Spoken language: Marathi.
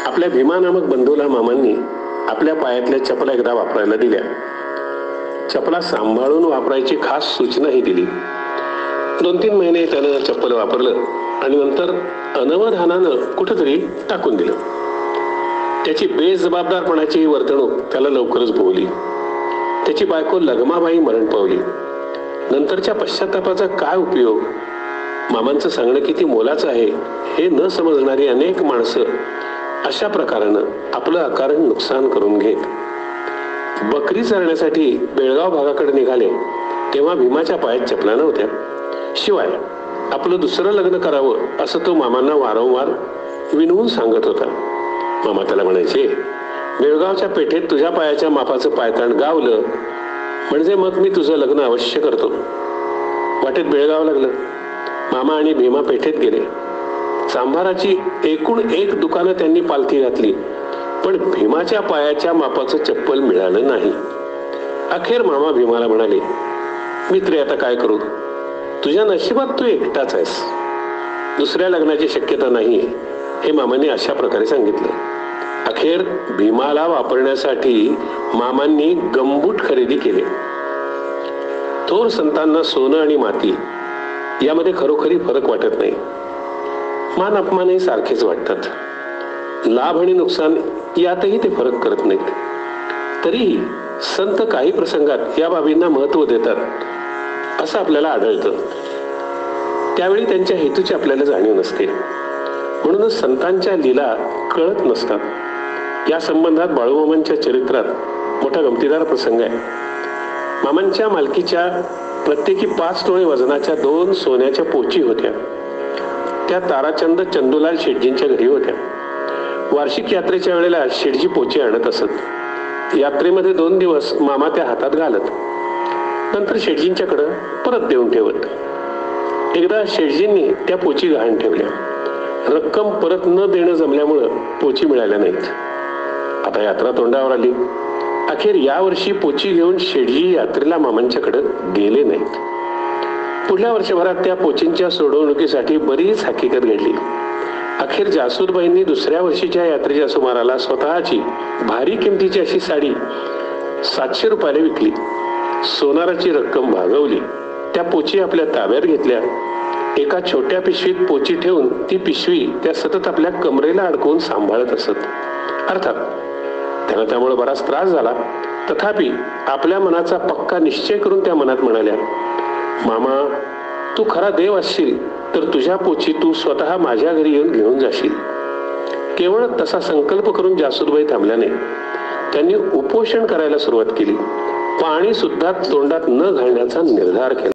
आपल्या भीमा नामक बंधूला मामांनी आपल्या पायातल्या चपला एकदा वापरायला दिल्या. चपला सांभाळून वापरायची खास सूचनाही दिली. 2-3 महिने त्यानं चप्पल वापरलं आणि नंतर अनवधानानं कुठेतरी टाकून दिलं. त्याची बेजबाबदारपणाची वर्तणूक त्याला लवकरच भोवली. त्याची बायको लगमाबाई मरण पावली. नंतरच्या पश्चातापाचा काय उपयोग? मामांचं सांगणं किती मोलाचं आहे हे न समजणारी अनेक माणसं अशा प्रकारानं आपलं अकारण नुकसान करून घेत. बकरी चरण्यासाठी बेळगाव भागाकडे निघाले तेव्हा भीमाच्या पायात चपला नव्हत्या. शिवाय आपलं दुसरं लग्न करावं असं तो मामांना वारंवार विनवून सांगत होता. मामा त्याला म्हणायचे, बेळगावच्या पेठेत तुझ्या पायाच्या मापाचं पायताण गावलं म्हणजे मग मी तुझं लग्न अवश्य करतो. वाटेत बेळगाव लागलं. मामा आणि भीमा पेठेत गेले. सांभाराची एकूण 1 दुकानं त्यांनी पालथी घातली, पण भीमाच्या पायाच्या मापाचं चप्पल मिळालं नाही. अखेर मामा भीमाला म्हणाले, मित्रे आता काय करू? तुझ्या नशिबात तू एकटाच आहेस. दुसऱ्या लग्नाची शक्यता नाही हे मामांनी अशा प्रकारे सांगितलं. अखेर भीमाला वापरण्यासाठी मामांनी गंबूट खरेदी केले. थोर संतांना सोनं आणि माती यामध्ये खरोखरी फरक वाटत नाही. मान अपमानही सारखेच वाटतात. लाभ आणि नुकसान यातही ते फरक करत नाहीत. तरीही संत काही प्रसंगात या बाबींना महत्व देतात असं आपल्याला आढळतं. त्यावेळी त्यांच्या हेतूची आपल्याला जाणीव नसते. म्हणूनच संतांच्या लीला कळत नसतात. या संबंधात बाळूमामांच्या चरित्रात मोठा गमतीदार प्रसंग आहे. मामांच्या मालकीच्या प्रत्येकी 5 तोळे वजनाच्या 2 सोन्याच्या पोची होत्या. त्या ताराचंद चंदूलाल शेटजींच्या घरी होत्या. वार्षिक यात्रेच्या वेळेला शेटजी पोची आणत असत. यात्रेमध्ये 2 दिवस मामा त्या हातात घालत, नंतर शेटजींच्याकडं परत देऊन ठेवत. एकदा शेटजींनी त्या पोची गहाण ठेवल्या. रक्कम परत न देणं जमल्यामुळं पोची मिळाल्या नाहीत. आता यात्रा तोंडावर आली. अखेर यावर्षी पोची घेऊन शेटजी यात्रेला मामांच्याकडे गेले नाहीत. पुढल्या वर्षभरात त्या पोचींच्या सोडवणुकीसाठी बरीच हकीकत घडली. अखेर जासूदबाईंनी दुसऱ्या वर्षीच्या यात्रेच्या सुमाराला स्वतःची भारी किमतीची अशी साडी 700 रुपयाला विकली. सोनाराची रक्कम भागवली. त्या पोची आपल्या ताब्यात घेतल्या. एका छोट्या पिशवीत पोची ठेवून ती पिशवी त्या सतत आपल्या कमरेला अडकवून सांभाळत असत. अर्थात त्यांना त्यामुळे बराच त्रास झाला. तथापि आपल्या मनाचा पक्का निश्चय करून त्या मनात म्हणाल्या, मामा तू खरा देव असशील तर तुझ्या पोची तू स्वतः माझ्या घरी येऊन घेऊन जाशील. केवळ तसा संकल्प करून जासूदबाई थांबल्या नाही. त्यांनी उपोषण करायला सुरुवात केली. पाणी सुद्धा तोंडात न घालण्याचा निर्धार केला.